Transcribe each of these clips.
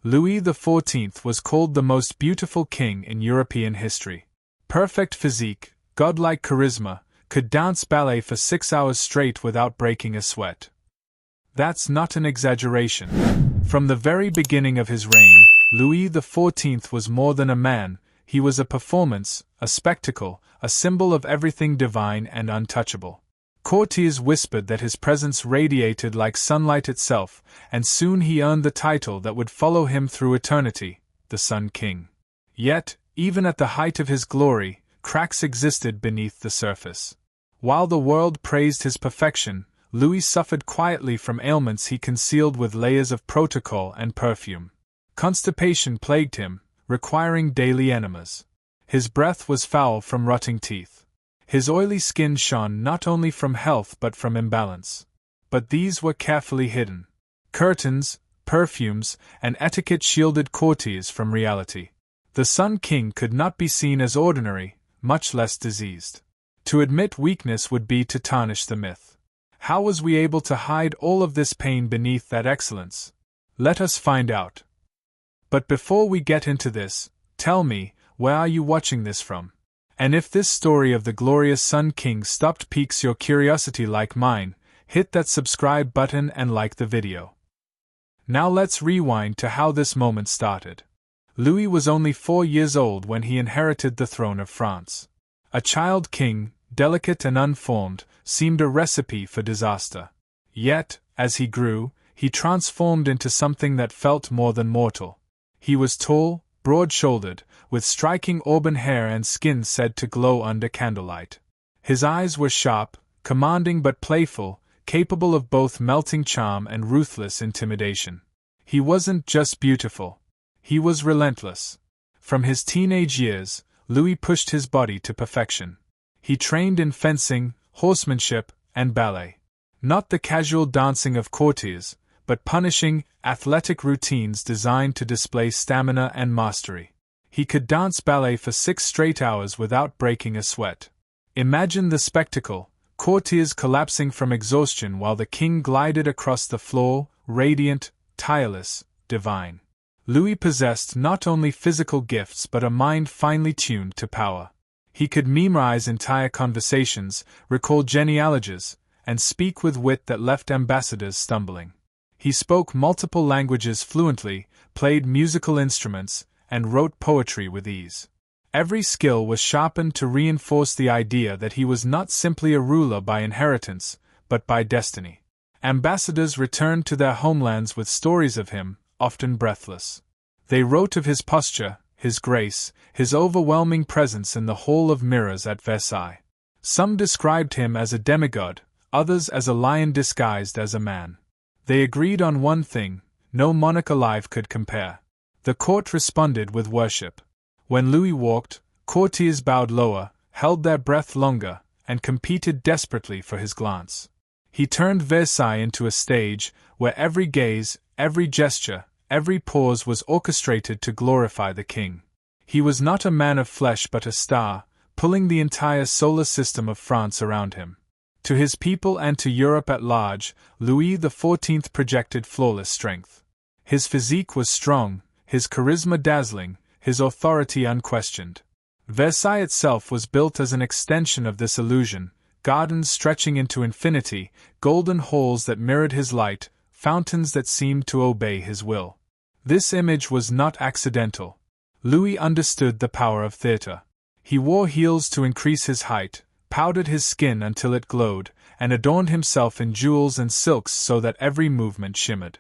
Louis XIV was called the most beautiful king in European history. Perfect physique, godlike charisma, could dance ballet for 6 hours straight without breaking a sweat. That's not an exaggeration. From the very beginning of his reign, Louis XIV was more than a man. He was a performance, a spectacle, a symbol of everything divine and untouchable. Courtiers whispered that his presence radiated like sunlight itself, and soon he earned the title that would follow him through eternity, the Sun King. Yet, even at the height of his glory, cracks existed beneath the surface. While the world praised his perfection, Louis suffered quietly from ailments he concealed with layers of protocol and perfume. Constipation plagued him, requiring daily enemas. His breath was foul from rotting teeth. His oily skin shone not only from health but from imbalance. But these were carefully hidden. Curtains, perfumes, and etiquette shielded courtiers from reality. The Sun King could not be seen as ordinary, much less diseased. To admit weakness would be to tarnish the myth. How was we able to hide all of this pain beneath that excellence? Let us find out. But before we get into this, tell me, where are you watching this from? And if this story of the glorious Sun King piques your curiosity like mine, hit that subscribe button and like the video. Now let's rewind to how this moment started. Louis was only 4 years old when he inherited the throne of France. A child king, delicate and unformed, seemed a recipe for disaster. Yet, as he grew, he transformed into something that felt more than mortal. He was tall, broad-shouldered, with striking auburn hair and skin said to glow under candlelight. His eyes were sharp, commanding but playful, capable of both melting charm and ruthless intimidation. He wasn't just beautiful. He was relentless. From his teenage years, Louis pushed his body to perfection. He trained in fencing, horsemanship, and ballet. Not the casual dancing of courtiers, but punishing, athletic routines designed to display stamina and mastery. He could dance ballet for 6 straight hours without breaking a sweat. Imagine the spectacle, courtiers collapsing from exhaustion while the king glided across the floor, radiant, tireless, divine. Louis possessed not only physical gifts but a mind finely tuned to power. He could memorize entire conversations, recall genealogies, and speak with wit that left ambassadors stumbling. He spoke multiple languages fluently, played musical instruments, and wrote poetry with ease. Every skill was sharpened to reinforce the idea that he was not simply a ruler by inheritance, but by destiny. Ambassadors returned to their homelands with stories of him, often breathless. They wrote of his posture, his grace, his overwhelming presence in the Hall of Mirrors at Versailles. Some described him as a demigod, others as a lion disguised as a man. They agreed on one thing: no monarch alive could compare. The court responded with worship. When Louis walked, courtiers bowed lower, held their breath longer, and competed desperately for his glance. He turned Versailles into a stage where every gaze, every gesture, every pause was orchestrated to glorify the king. He was not a man of flesh but a star, pulling the entire solar system of France around him. To his people and to Europe at large, Louis XIV projected flawless strength. His physique was strong, his charisma dazzling, his authority unquestioned. Versailles itself was built as an extension of this illusion, gardens stretching into infinity, golden halls that mirrored his light, fountains that seemed to obey his will. This image was not accidental. Louis understood the power of theatre. He wore heels to increase his height, powdered his skin until it glowed, and adorned himself in jewels and silks so that every movement shimmered.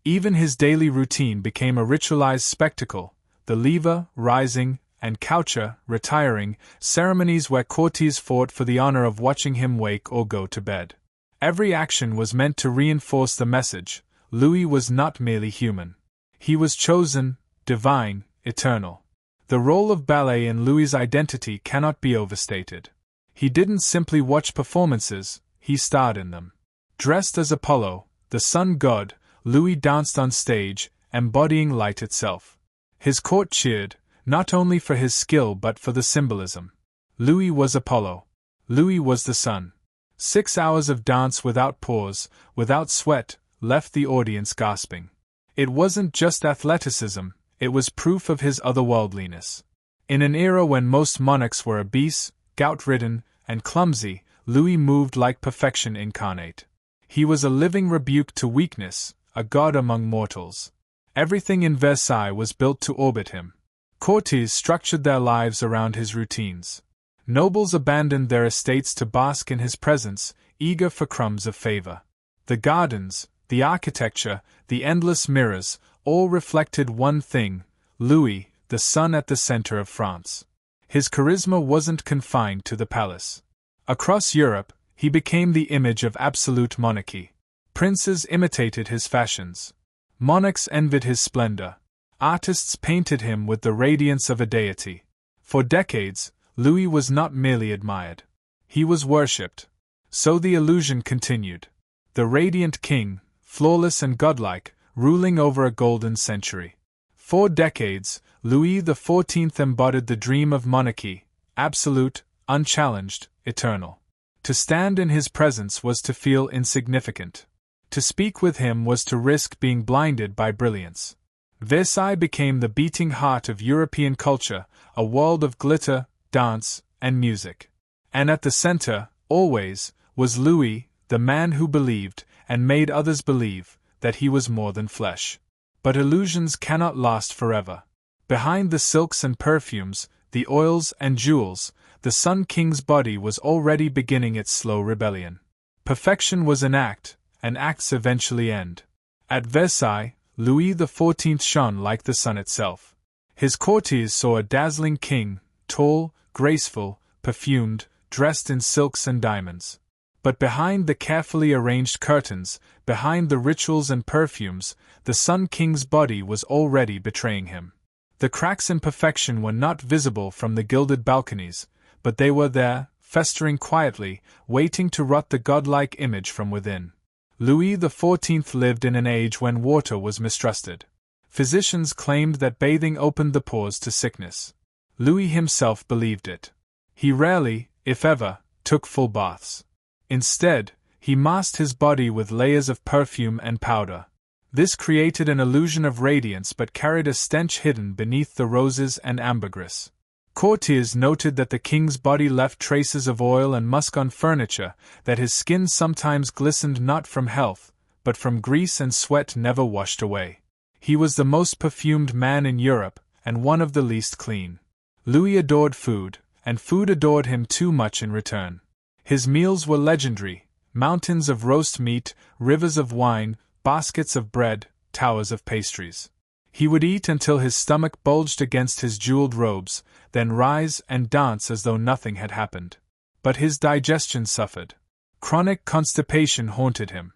Even his daily routine became a ritualized spectacle, the lever, rising, and coucher, retiring, ceremonies where courtiers fought for the honor of watching him wake or go to bed. Every action was meant to reinforce the message: Louis was not merely human. He was chosen, divine, eternal. The role of ballet in Louis's identity cannot be overstated. He didn't simply watch performances, he starred in them. Dressed as Apollo, the sun god, Louis danced on stage, embodying light itself. His court cheered, not only for his skill but for the symbolism. Louis was Apollo. Louis was the sun. 6 hours of dance without pause, without sweat, left the audience gasping. It wasn't just athleticism, it was proof of his otherworldliness. In an era when most monarchs were obese, gout-ridden, and clumsy, Louis moved like perfection incarnate. He was a living rebuke to weakness, a god among mortals. Everything in Versailles was built to orbit him. Courtiers structured their lives around his routines. Nobles abandoned their estates to bask in his presence, eager for crumbs of favor. The gardens, the architecture, the endless mirrors, all reflected one thing: Louis, the sun at the center of France. His charisma wasn't confined to the palace. Across Europe, he became the image of absolute monarchy. Princes imitated his fashions. Monarchs envied his splendor. Artists painted him with the radiance of a deity. For decades, Louis was not merely admired. He was worshipped. So the illusion continued. The radiant king, flawless and godlike, ruling over a golden century. For decades, Louis XIV embodied the dream of monarchy, absolute, unchallenged, eternal. To stand in his presence was to feel insignificant. To speak with him was to risk being blinded by brilliance. Versailles became the beating heart of European culture, a world of glitter, dance, and music. And at the center, always, was Louis, the man who believed, and made others believe, that he was more than flesh. But illusions cannot last forever. Behind the silks and perfumes, the oils and jewels, the Sun King's body was already beginning its slow rebellion. Perfection was an act, and acts eventually end. At Versailles, Louis XIV shone like the sun itself. His courtiers saw a dazzling king, tall, graceful, perfumed, dressed in silks and diamonds. But behind the carefully arranged curtains, behind the rituals and perfumes, the Sun King's body was already betraying him. The cracks in perfection were not visible from the gilded balconies, but they were there, festering quietly, waiting to rot the godlike image from within. Louis XIV lived in an age when water was mistrusted. Physicians claimed that bathing opened the pores to sickness. Louis himself believed it. He rarely, if ever, took full baths. Instead, he masked his body with layers of perfume and powder. This created an illusion of radiance but carried a stench hidden beneath the roses and ambergris. Courtiers noted that the king's body left traces of oil and musk on furniture, that his skin sometimes glistened not from health, but from grease and sweat never washed away. He was the most perfumed man in Europe, and one of the least clean. Louis adored food, and food adored him too much in return. His meals were legendary: mountains of roast meat, rivers of wine, baskets of bread, towers of pastries. He would eat until his stomach bulged against his jeweled robes, then rise and dance as though nothing had happened. But his digestion suffered. Chronic constipation haunted him.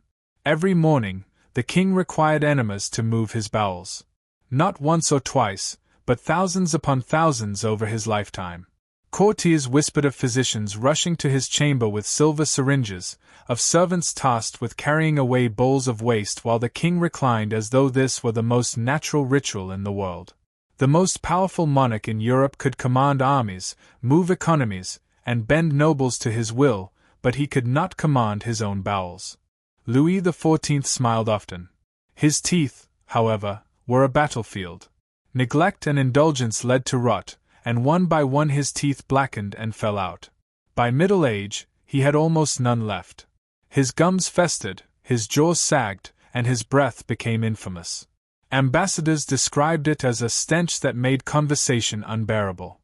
Every morning, the king required enemas to move his bowels. Not once or twice, but thousands upon thousands over his lifetime. Courtiers whispered of physicians rushing to his chamber with silver syringes, of servants tasked with carrying away bowls of waste while the king reclined as though this were the most natural ritual in the world. The most powerful monarch in Europe could command armies, move economies, and bend nobles to his will, but he could not command his own bowels. Louis XIV smiled often. His teeth, however, were a battlefield. Neglect and indulgence led to rot, and one by one his teeth blackened and fell out. By middle age, he had almost none left. His gums festered, his jaws sagged, and his breath became infamous. Ambassadors described it as a stench that made conversation unbearable.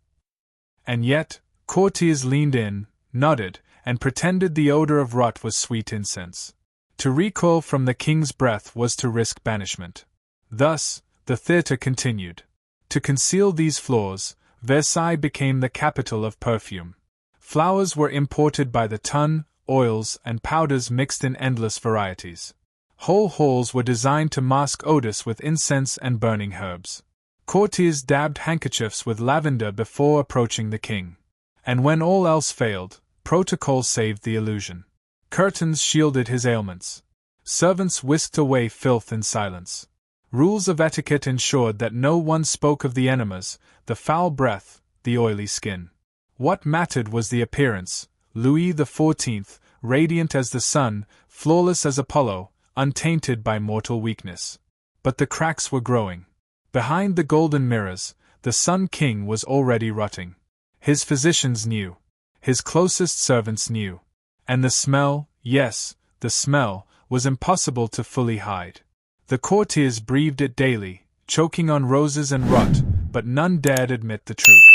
And yet, courtiers leaned in, nodded, and pretended the odor of rot was sweet incense. To recoil from the king's breath was to risk banishment. Thus, the theatre continued. To conceal these flaws, Versailles became the capital of perfume. Flowers were imported by the ton, oils and powders mixed in endless varieties. Whole halls were designed to mask odors with incense and burning herbs. Courtiers dabbed handkerchiefs with lavender before approaching the king. And when all else failed, protocol saved the illusion. Curtains shielded his ailments. Servants whisked away filth in silence. Rules of etiquette ensured that no one spoke of the enemas, the foul breath, the oily skin. What mattered was the appearance: Louis XIV, radiant as the sun, flawless as Apollo, untainted by mortal weakness. But the cracks were growing. Behind the golden mirrors, the Sun King was already rotting. His physicians knew. His closest servants knew. And the smell, yes, the smell, was impossible to fully hide. The courtiers breathed it daily, choking on roses and rot, but none dared admit the truth.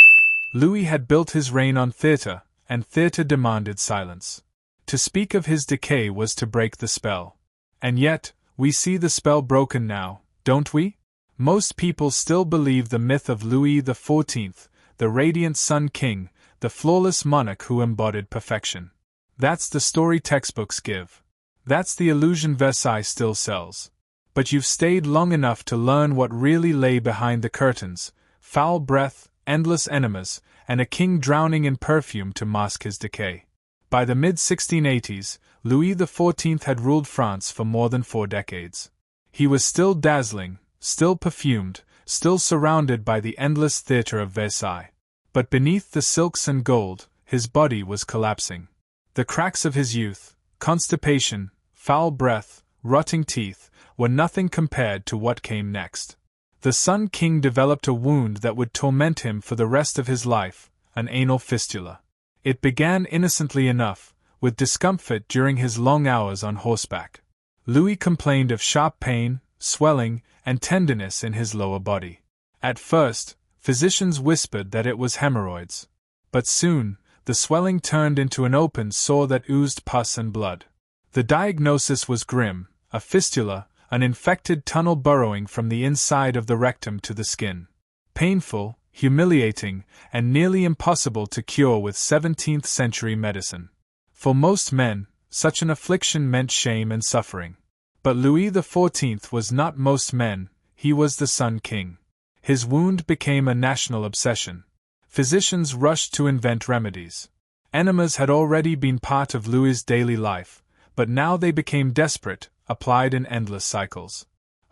Louis had built his reign on theatre, and theatre demanded silence. To speak of his decay was to break the spell. And yet, we see the spell broken now, don't we? Most people still believe the myth of Louis XIV, the radiant Sun King, the flawless monarch who embodied perfection. That's the story textbooks give. That's the illusion Versailles still sells. But you've stayed long enough to learn what really lay behind the curtains: foul breath, endless enemas, and a king drowning in perfume to mask his decay. By the mid-1680s, Louis XIV had ruled France for more than 4 decades. He was still dazzling, still perfumed, still surrounded by the endless theatre of Versailles. But beneath the silks and gold, his body was collapsing. The cracks of his youth, constipation, foul breath, rotting teeth, were nothing compared to what came next. The Sun King developed a wound that would torment him for the rest of his life, an anal fistula. It began innocently enough, with discomfort during his long hours on horseback. Louis complained of sharp pain, swelling, and tenderness in his lower body. At first, physicians whispered that it was hemorrhoids. But soon, the swelling turned into an open sore that oozed pus and blood. The diagnosis was grim: a fistula, an infected tunnel burrowing from the inside of the rectum to the skin. Painful, humiliating, and nearly impossible to cure with 17th-century medicine. For most men, such an affliction meant shame and suffering. But Louis XIV was not most men, he was the Sun King. His wound became a national obsession. Physicians rushed to invent remedies. Enemas had already been part of Louis's daily life, but now they became desperate, applied in endless cycles.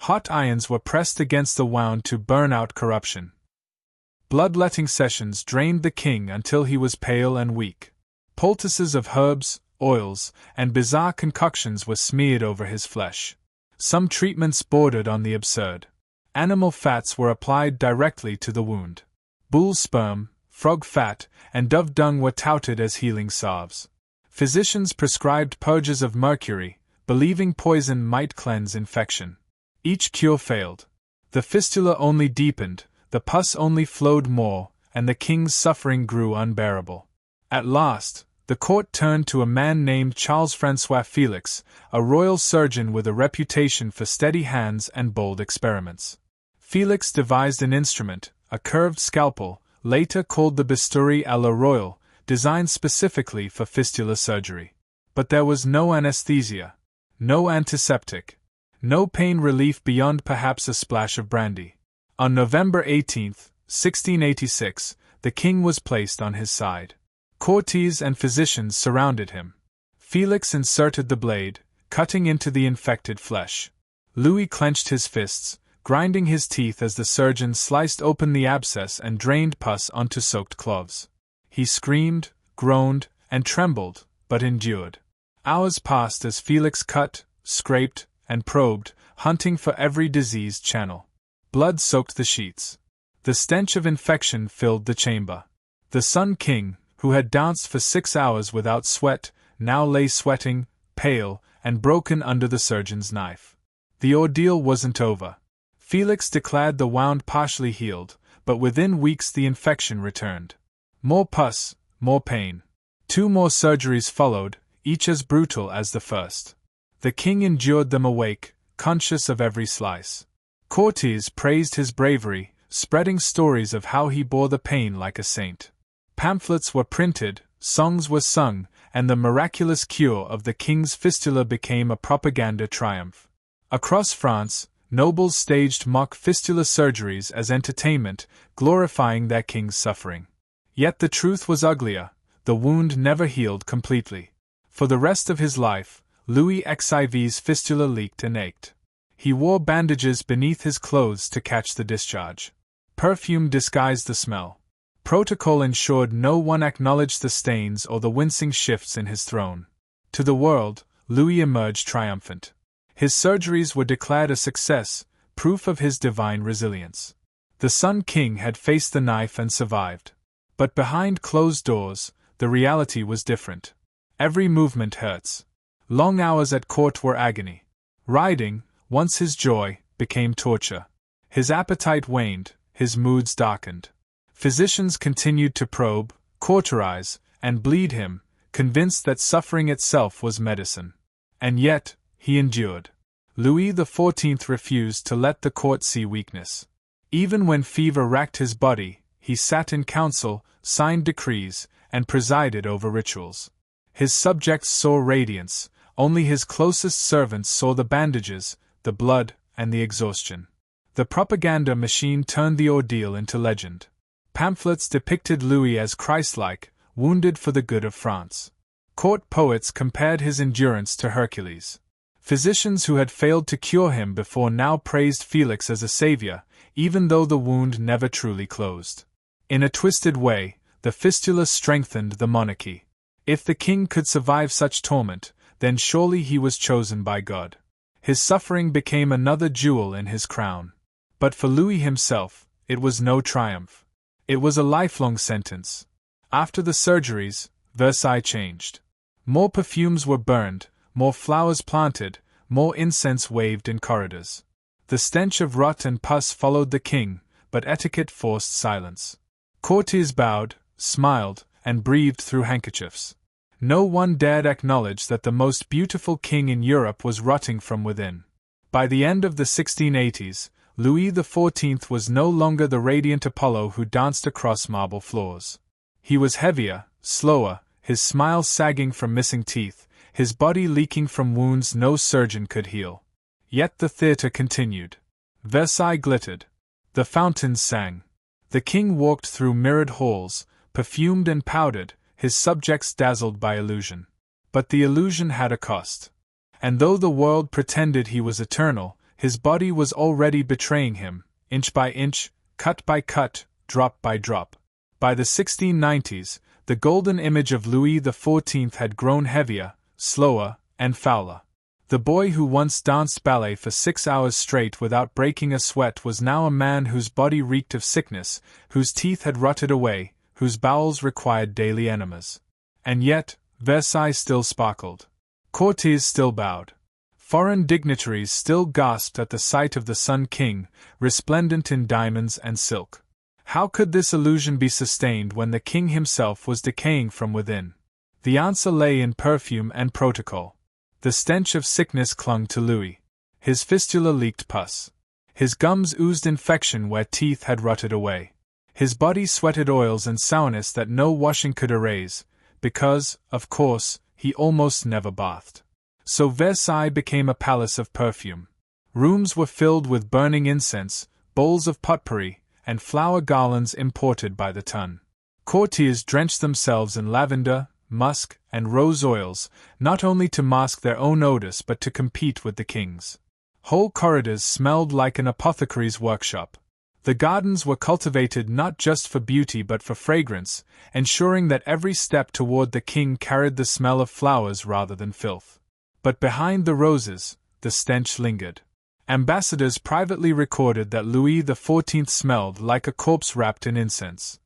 Hot irons were pressed against the wound to burn out corruption. Bloodletting sessions drained the king until he was pale and weak. Poultices of herbs, oils, and bizarre concoctions were smeared over his flesh. Some treatments bordered on the absurd. Animal fats were applied directly to the wound. Bull's sperm, frog fat, and dove dung were touted as healing salves. Physicians prescribed purges of mercury, believing poison might cleanse infection. Each cure failed. The fistula only deepened, the pus only flowed more, and the king's suffering grew unbearable. At last, the court turned to a man named Charles-François Félix, a royal surgeon with a reputation for steady hands and bold experiments. Félix devised an instrument, a curved scalpel, later called the bistouri à la royale, designed specifically for fistula surgery. But there was no anesthesia, no antiseptic, no pain relief beyond perhaps a splash of brandy. On November 18, 1686, the king was placed on his side. Courtiers and physicians surrounded him. Félix inserted the blade, cutting into the infected flesh. Louis clenched his fists, grinding his teeth as the surgeon sliced open the abscess and drained pus onto soaked cloths. He screamed, groaned, and trembled, but endured. Hours passed as Félix cut, scraped, and probed, hunting for every diseased channel. Blood soaked the sheets. The stench of infection filled the chamber. The Sun King, who had danced for 6 hours without sweat, now lay sweating, pale, and broken under the surgeon's knife. The ordeal wasn't over. Félix declared the wound partially healed, but within weeks the infection returned. More pus, more pain. 2 more surgeries followed, each as brutal as the first. The king endured them awake, conscious of every slice. Courtiers praised his bravery, spreading stories of how he bore the pain like a saint. Pamphlets were printed, songs were sung, and the miraculous cure of the king's fistula became a propaganda triumph. Across France, nobles staged mock fistula surgeries as entertainment, glorifying their king's suffering. Yet the truth was uglier: the wound never healed completely. For the rest of his life, Louis XIV's fistula leaked and ached. He wore bandages beneath his clothes to catch the discharge. Perfume disguised the smell. Protocol ensured no one acknowledged the stains or the wincing shifts in his throne. To the world, Louis emerged triumphant. His surgeries were declared a success, proof of his divine resilience. The Sun King had faced the knife and survived. But behind closed doors, the reality was different. Every movement hurts. Long hours at court were agony. Riding, once his joy, became torture. His appetite waned, his moods darkened. Physicians continued to probe, cauterize, and bleed him, convinced that suffering itself was medicine. And yet, he endured. Louis XIV refused to let the court see weakness. Even when fever racked his body, he sat in council, signed decrees, and presided over rituals. His subjects saw radiance, only his closest servants saw the bandages, the blood, and the exhaustion. The propaganda machine turned the ordeal into legend. Pamphlets depicted Louis as Christ-like, wounded for the good of France. Court poets compared his endurance to Hercules. Physicians who had failed to cure him before now praised Felix as a savior, even though the wound never truly closed. In a twisted way, the fistula strengthened the monarchy. If the king could survive such torment, then surely he was chosen by God. His suffering became another jewel in his crown. But for Louis himself, it was no triumph. It was a lifelong sentence. After the surgeries, Versailles changed. More perfumes were burned, more flowers planted, more incense waved in corridors. The stench of rot and pus followed the king, but etiquette forced silence. Courtiers bowed, smiled, and breathed through handkerchiefs. No one dared acknowledge that the most beautiful king in Europe was rotting from within. By the end of the 1680s, Louis XIV was no longer the radiant Apollo who danced across marble floors. He was heavier, slower, his smile sagging from missing teeth, his body leaking from wounds no surgeon could heal. Yet the theatre continued. Versailles glittered. The fountains sang. The king walked through mirrored halls, perfumed and powdered, his subjects dazzled by illusion. But the illusion had a cost. And though the world pretended he was eternal, his body was already betraying him, inch by inch, cut by cut, drop by drop. By the 1690s, the golden image of Louis XIV had grown heavier, slower, and fouler. The boy who once danced ballet for 6 hours straight without breaking a sweat was now a man whose body reeked of sickness, whose teeth had rotted away, whose bowels required daily enemas. And yet, Versailles still sparkled. Courtiers still bowed. Foreign dignitaries still gasped at the sight of the Sun King, resplendent in diamonds and silk. How could this illusion be sustained when the king himself was decaying from within? The answer lay in perfume and protocol. The stench of sickness clung to Louis. His fistula leaked pus. His gums oozed infection where teeth had rotted away. His body sweated oils and sourness that no washing could erase, because, of course, he almost never bathed. So Versailles became a palace of perfume. Rooms were filled with burning incense, bowls of potpourri, and flower garlands imported by the ton. Courtiers drenched themselves in lavender, musk, and rose oils, not only to mask their own odors but to compete with the king's. Whole corridors smelled like an apothecary's workshop. The gardens were cultivated not just for beauty but for fragrance, ensuring that every step toward the king carried the smell of flowers rather than filth. But behind the roses, the stench lingered. Ambassadors privately recorded that Louis XIV smelled like a corpse wrapped in incense.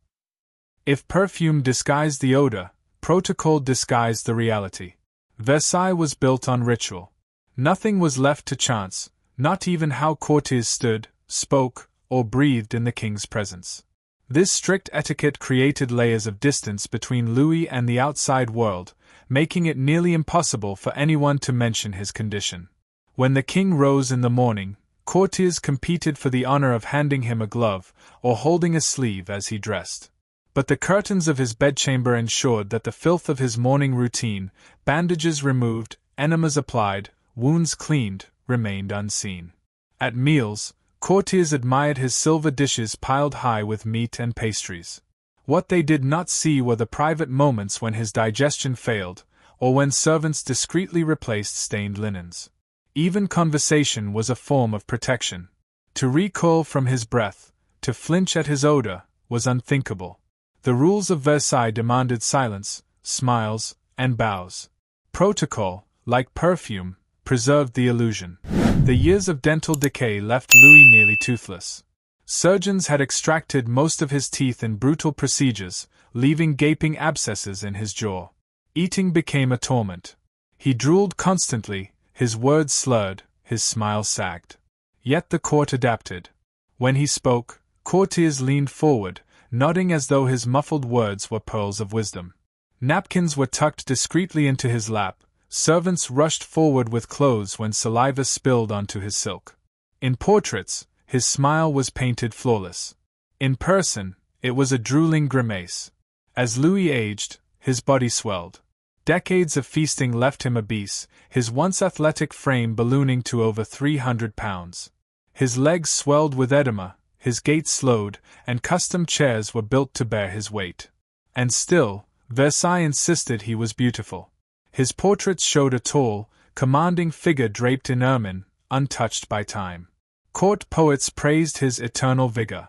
If perfume disguised the odor, protocol disguised the reality. Versailles was built on ritual. Nothing was left to chance, not even how courtiers stood, spoke, or breathed in the king's presence. This strict etiquette created layers of distance between Louis and the outside world, making it nearly impossible for anyone to mention his condition. When the king rose in the morning, courtiers competed for the honor of handing him a glove or holding a sleeve as he dressed. But the curtains of his bedchamber ensured that the filth of his morning routine, bandages removed, enemas applied, wounds cleaned, remained unseen. At meals, courtiers admired his silver dishes piled high with meat and pastries. What they did not see were the private moments when his digestion failed, or when servants discreetly replaced stained linens. Even conversation was a form of protection. To recoil from his breath, to flinch at his odor, was unthinkable. The rules of Versailles demanded silence, smiles, and bows. Protocol, like perfume, preserved the illusion. The years of dental decay left Louis nearly toothless. Surgeons had extracted most of his teeth in brutal procedures, leaving gaping abscesses in his jaw. Eating became a torment. He drooled constantly, his words slurred, his smile sagged. Yet the court adapted. When he spoke, courtiers leaned forward, nodding as though his muffled words were pearls of wisdom. Napkins were tucked discreetly into his lap, servants rushed forward with clothes when saliva spilled onto his silk. In portraits, his smile was painted flawless. In person, it was a drooling grimace. As Louis aged, his body swelled. Decades of feasting left him obese, his once athletic frame ballooning to over 300 pounds. His legs swelled with edema, his gait slowed, and custom chairs were built to bear his weight. And still, Versailles insisted he was beautiful. His portraits showed a tall, commanding figure draped in ermine, untouched by time. Court poets praised his eternal vigor.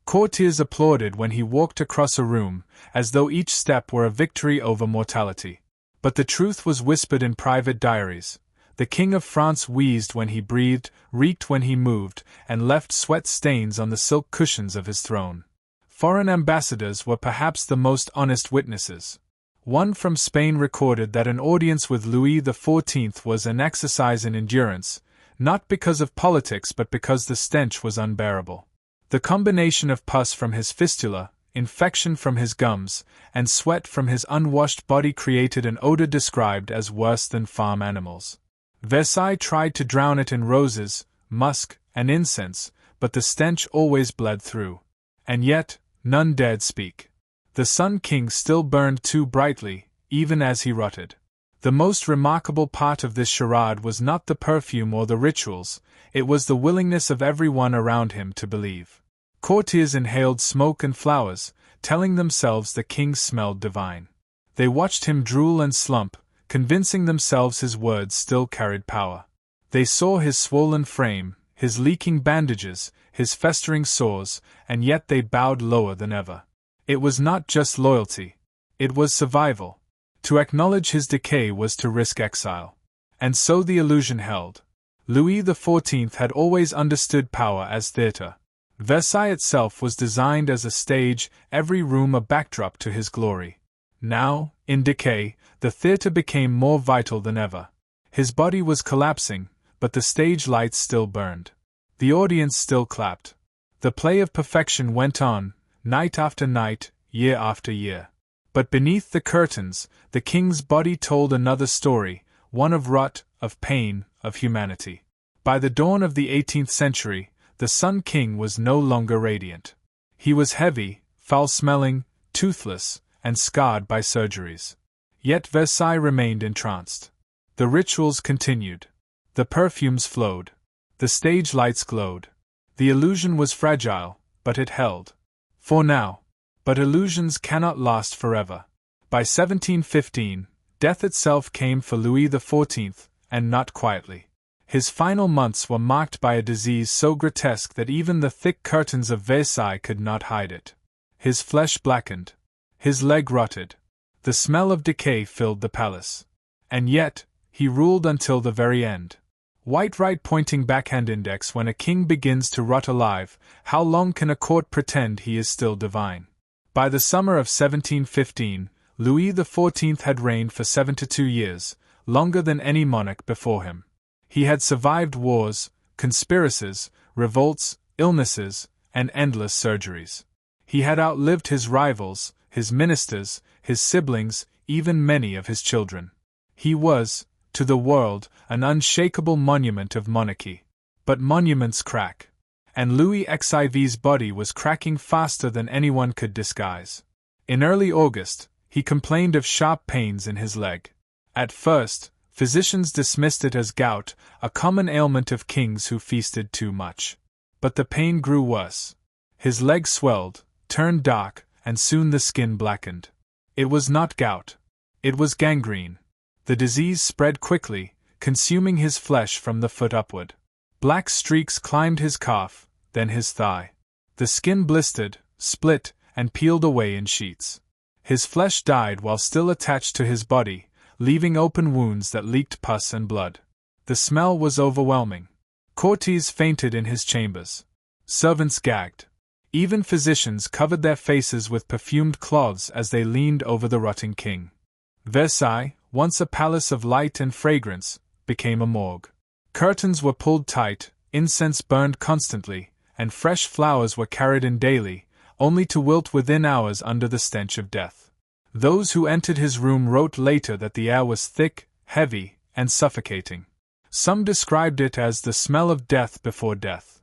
Courtiers applauded when he walked across a room, as though each step were a victory over mortality. But the truth was whispered in private diaries. The King of France wheezed when he breathed, reeked when he moved, and left sweat stains on the silk cushions of his throne. Foreign ambassadors were perhaps the most honest witnesses. One from Spain recorded that an audience with Louis XIV was an exercise in endurance, not because of politics but because the stench was unbearable. The combination of pus from his fistula, infection from his gums, and sweat from his unwashed body created an odor described as worse than farm animals. Versailles tried to drown it in roses, musk, and incense, but the stench always bled through. And yet, none dared speak. The Sun King still burned too brightly, even as he rotted. The most remarkable part of this charade was not the perfume or the rituals, it was the willingness of everyone around him to believe. Courtiers inhaled smoke and flowers, telling themselves the king smelled divine. They watched him drool and slump, convincing themselves his words still carried power. They saw his swollen frame, his leaking bandages, his festering sores, and yet they bowed lower than ever. It was not just loyalty. It was survival. To acknowledge his decay was to risk exile. And so the illusion held. Louis XIV had always understood power as theatre. Versailles itself was designed as a stage, every room a backdrop to his glory. Now, in decay, the theatre became more vital than ever. His body was collapsing, but the stage lights still burned. The audience still clapped. The play of perfection went on, night after night, year after year. But beneath the curtains, the king's body told another story, one of rot, of pain, of humanity. By the dawn of the 18th century, the Sun King was no longer radiant. He was heavy, foul-smelling, toothless, and scarred by surgeries. Yet Versailles remained entranced. The rituals continued. The perfumes flowed. The stage lights glowed. The illusion was fragile, but it held. For now. But illusions cannot last forever. By 1715, death itself came for Louis XIV, and not quietly. His final months were marked by a disease so grotesque that even the thick curtains of Versailles could not hide it. His flesh blackened. His leg rotted. The smell of decay filled the palace. And yet, he ruled until the very end. White right pointing backhand index. When a king begins to rot alive, how long can a court pretend he is still divine? By the summer of 1715, Louis XIV had reigned for 72 years, longer than any monarch before him. He had survived wars, conspiracies, revolts, illnesses, and endless surgeries. He had outlived his rivals, his ministers, his siblings, even many of his children. He was, to the world, an unshakable monument of monarchy. But monuments crack. And Louis XIV's body was cracking faster than anyone could disguise. In early August, he complained of sharp pains in his leg. At first, physicians dismissed it as gout, a common ailment of kings who feasted too much. But the pain grew worse. His leg swelled, turned dark, and soon the skin blackened. It was not gout. It was gangrene. The disease spread quickly, consuming his flesh from the foot upward. Black streaks climbed his calf, then his thigh. The skin blistered, split, and peeled away in sheets. His flesh died while still attached to his body, leaving open wounds that leaked pus and blood. The smell was overwhelming. Courtiers fainted in his chambers. Servants gagged. Even physicians covered their faces with perfumed cloths as they leaned over the rotting king. Versailles, once a palace of light and fragrance, became a morgue. Curtains were pulled tight, incense burned constantly, and fresh flowers were carried in daily, only to wilt within hours under the stench of death. Those who entered his room wrote later that the air was thick, heavy, and suffocating. Some described it as the smell of death before death.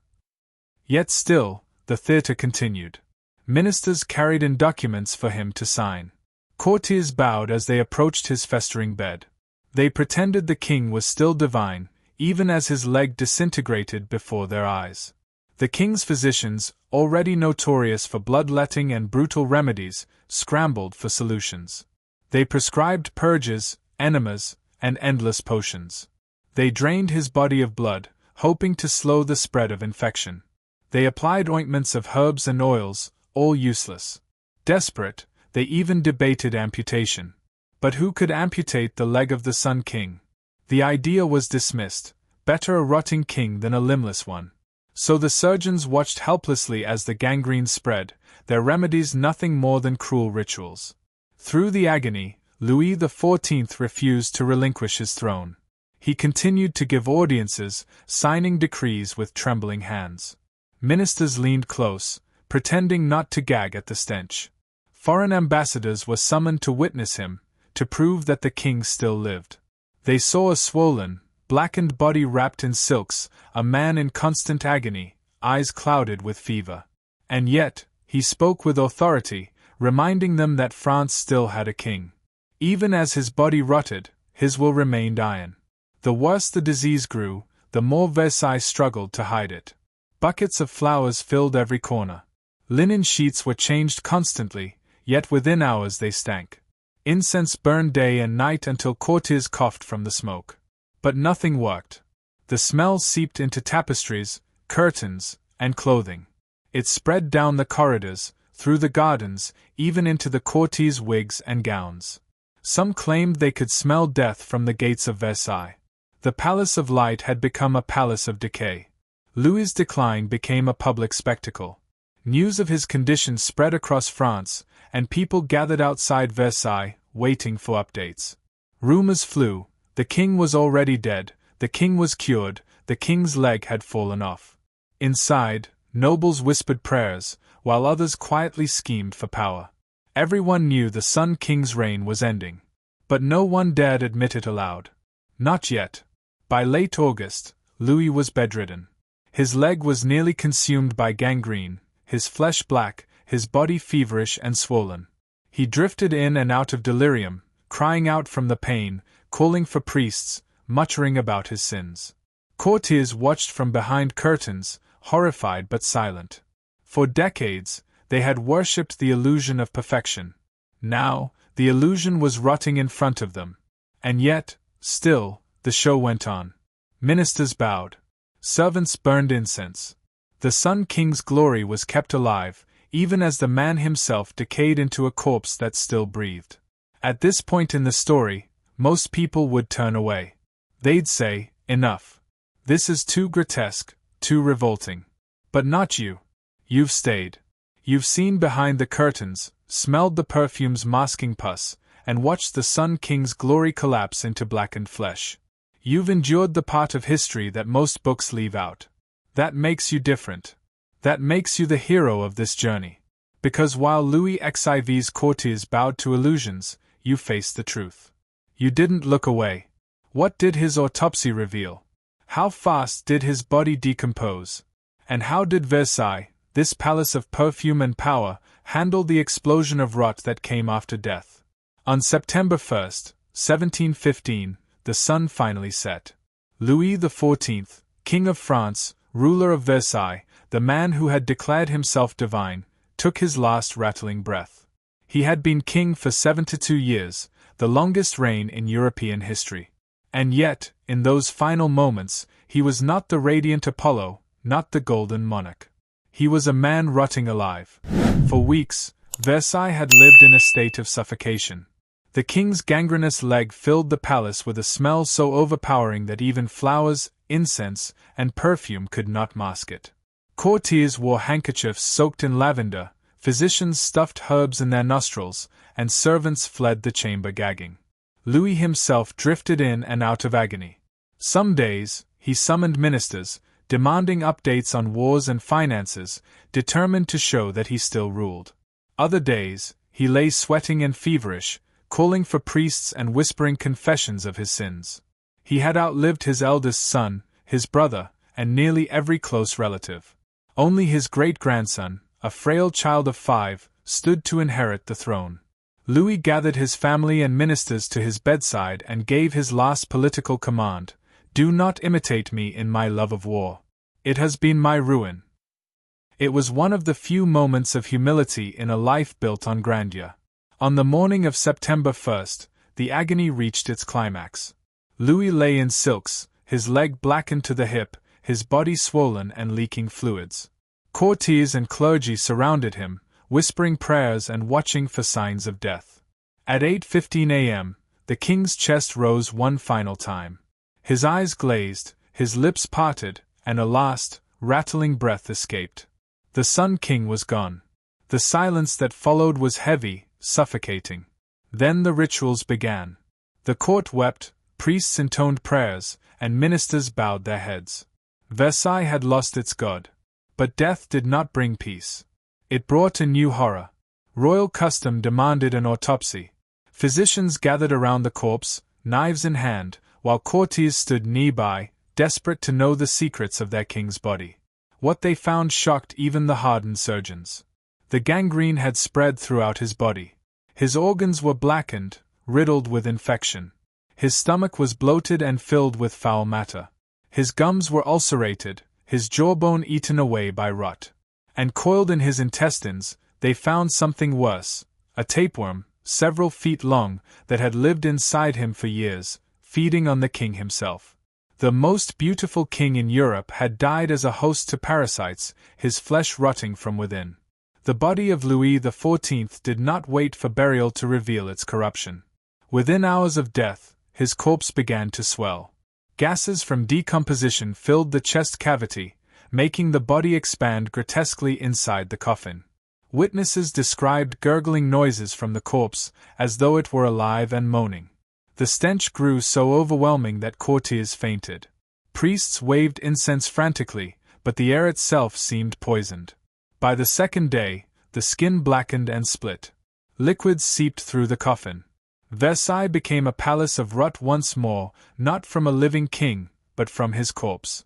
Yet still, the theater continued. Ministers carried in documents for him to sign. Courtiers bowed as they approached his festering bed. They pretended the king was still divine, even as his leg disintegrated before their eyes. The king's physicians, already notorious for bloodletting and brutal remedies, scrambled for solutions. They prescribed purges, enemas, and endless potions. They drained his body of blood, hoping to slow the spread of infection. They applied ointments of herbs and oils, all useless. Desperate, they even debated amputation. But who could amputate the leg of the Sun King? The idea was dismissed. Better a rotting king than a limbless one. So the surgeons watched helplessly as the gangrene spread, their remedies nothing more than cruel rituals. Through the agony, Louis XIV refused to relinquish his throne. He continued to give audiences, signing decrees with trembling hands. Ministers leaned close, pretending not to gag at the stench. Foreign ambassadors were summoned to witness him, to prove that the king still lived. They saw a swollen, blackened body wrapped in silks, a man in constant agony, eyes clouded with fever. And yet, he spoke with authority, reminding them that France still had a king. Even as his body rotted, his will remained iron. The worse the disease grew, the more Versailles struggled to hide it. Buckets of flowers filled every corner. Linen sheets were changed constantly, yet within hours they stank. Incense burned day and night until courtiers coughed from the smoke. But nothing worked. The smell seeped into tapestries, curtains, and clothing. It spread down the corridors, through the gardens, even into the courtiers' wigs and gowns. Some claimed they could smell death from the gates of Versailles. The Palace of Light had become a palace of decay. Louis's decline became a public spectacle. News of his condition spread across France, and people gathered outside Versailles, waiting for updates. Rumors flew. The king was already dead, the king was cured, the king's leg had fallen off. Inside, nobles whispered prayers, while others quietly schemed for power. Everyone knew the Sun King's reign was ending. But no one dared admit it aloud. Not yet. By late August, Louis was bedridden. His leg was nearly consumed by gangrene, his flesh black, his body feverish and swollen. He drifted in and out of delirium, crying out from the pain, calling for priests, muttering about his sins. Courtiers watched from behind curtains, horrified but silent. For decades, they had worshipped the illusion of perfection. Now, the illusion was rotting in front of them. And yet, still, the show went on. Ministers bowed. Servants burned incense. The Sun King's glory was kept alive, even as the man himself decayed into a corpse that still breathed. At this point in the story, most people would turn away. They'd say, "Enough. This is too grotesque, too revolting." But not you. You've stayed. You've seen behind the curtains, smelled the perfumes masking pus, and watched the Sun King's glory collapse into blackened flesh. You've endured the part of history that most books leave out. That makes you different. That makes you the hero of this journey. Because while Louis XIV's courtiers bowed to illusions, you faced the truth. You didn't look away. What did his autopsy reveal? How fast did his body decompose? And how did Versailles, this palace of perfume and power, handle the explosion of rot that came after death? On September 1st, 1715, the sun finally set. Louis XIV, King of France, ruler of Versailles, the man who had declared himself divine, took his last rattling breath. He had been king for 72 years, the longest reign in European history. And yet, in those final moments, he was not the radiant Apollo, not the golden monarch. He was a man rotting alive. For weeks, Versailles had lived in a state of suffocation. The king's gangrenous leg filled the palace with a smell so overpowering that even flowers, incense, and perfume could not mask it. Courtiers wore handkerchiefs soaked in lavender, physicians stuffed herbs in their nostrils, and servants fled the chamber gagging. Louis himself drifted in and out of agony. Some days, he summoned ministers, demanding updates on wars and finances, determined to show that he still ruled. Other days, he lay sweating and feverish, calling for priests and whispering confessions of his sins. He had outlived his eldest son, his brother, and nearly every close relative. Only his great-grandson, a frail child of 5, stood to inherit the throne. Louis gathered his family and ministers to his bedside and gave his last political command: "Do not imitate me in my love of war. It has been my ruin." It was one of the few moments of humility in a life built on grandeur. On the morning of September 1st, the agony reached its climax. Louis lay in silks, his leg blackened to the hip, his body swollen and leaking fluids. Courtiers and clergy surrounded him, whispering prayers and watching for signs of death. At 8:15 a.m., the king's chest rose one final time. His eyes glazed, his lips parted, and a last, rattling breath escaped. The Sun King was gone. The silence that followed was heavy, suffocating. Then the rituals began. The court wept, priests intoned prayers, and ministers bowed their heads. Versailles had lost its god. But death did not bring peace. It brought a new horror. Royal custom demanded an autopsy. Physicians gathered around the corpse, knives in hand, while courtiers stood nearby, desperate to know the secrets of their king's body. What they found shocked even the hardened surgeons. The gangrene had spread throughout his body. His organs were blackened, riddled with infection. His stomach was bloated and filled with foul matter. His gums were ulcerated, his jawbone eaten away by rot. And coiled in his intestines, they found something worse, a tapeworm, several feet long, that had lived inside him for years, feeding on the king himself. The most beautiful king in Europe had died as a host to parasites, his flesh rotting from within. The body of Louis XIV did not wait for burial to reveal its corruption. Within hours of death, his corpse began to swell. Gases from decomposition filled the chest cavity, making the body expand grotesquely inside the coffin. Witnesses described gurgling noises from the corpse, as though it were alive and moaning. The stench grew so overwhelming that courtiers fainted. Priests waved incense frantically, but the air itself seemed poisoned. By the second day, the skin blackened and split. Liquids seeped through the coffin. Versailles became a palace of rot once more, not from a living king, but from his corpse.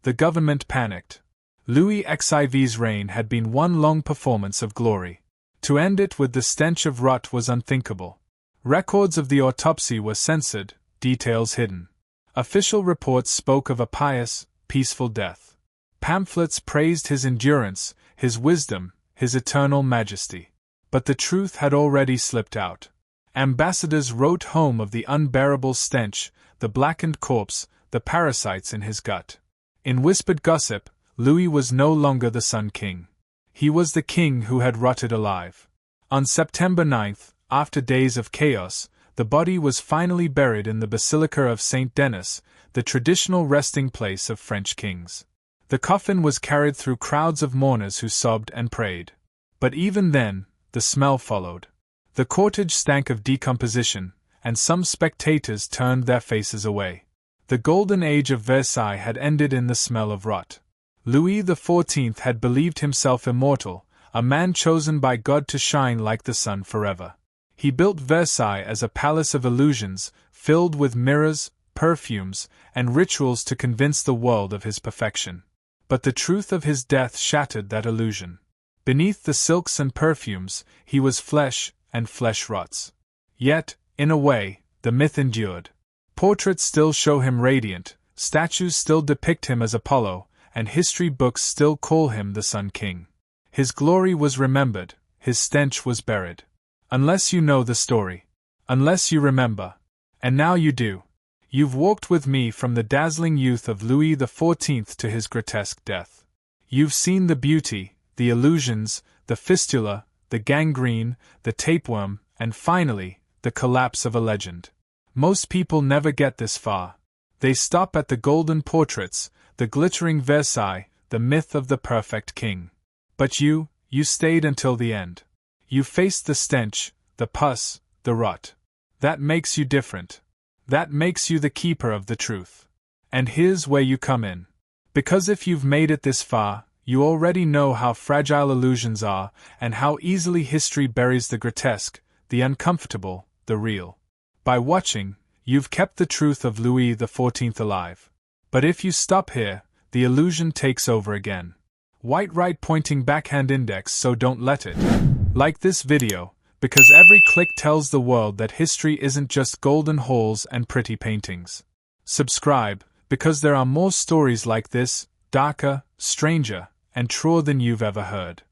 The government panicked. Louis XIV's reign had been one long performance of glory. To end it with the stench of rot was unthinkable. Records of the autopsy were censored, details hidden. Official reports spoke of a pious, peaceful death. Pamphlets praised his endurance, his wisdom, his eternal majesty. But the truth had already slipped out. Ambassadors wrote home of the unbearable stench, the blackened corpse, the parasites in his gut. In whispered gossip, Louis was no longer the Sun King. He was the king who had rotted alive. On September 9th, after days of chaos, the body was finally buried in the Basilica of Saint Denis, the traditional resting place of French kings. The coffin was carried through crowds of mourners who sobbed and prayed. But even then, the smell followed. The cortege stank of decomposition, and some spectators turned their faces away. The golden age of Versailles had ended in the smell of rot. Louis XIV had believed himself immortal, a man chosen by God to shine like the sun forever. He built Versailles as a palace of illusions, filled with mirrors, perfumes, and rituals to convince the world of his perfection. But the truth of his death shattered that illusion. Beneath the silks and perfumes, he was flesh, and flesh rots. Yet, in a way, the myth endured. Portraits still show him radiant, statues still depict him as Apollo, and history books still call him the Sun King. His glory was remembered, his stench was buried. Unless you know the story. Unless you remember. And now you do. You've walked with me from the dazzling youth of Louis XIV to his grotesque death. You've seen the beauty, the illusions, the fistula, the gangrene, the tapeworm, and finally, the collapse of a legend. Most people never get this far. They stop at the golden portraits, the glittering Versailles, the myth of the perfect king. But you stayed until the end. You faced the stench, the pus, the rot. That makes you different. That makes you the keeper of the truth. And here's where you come in. Because if you've made it this far, you already know how fragile illusions are, and how easily history buries the grotesque, the uncomfortable, the real. By watching, you've kept the truth of Louis XIV alive. But if you stop here, the illusion takes over again. White right pointing backhand index, so don't let it. Like this video, because every click tells the world that history isn't just golden halls and pretty paintings. Subscribe, because there are more stories like this, darker, stranger, and truer than you've ever heard.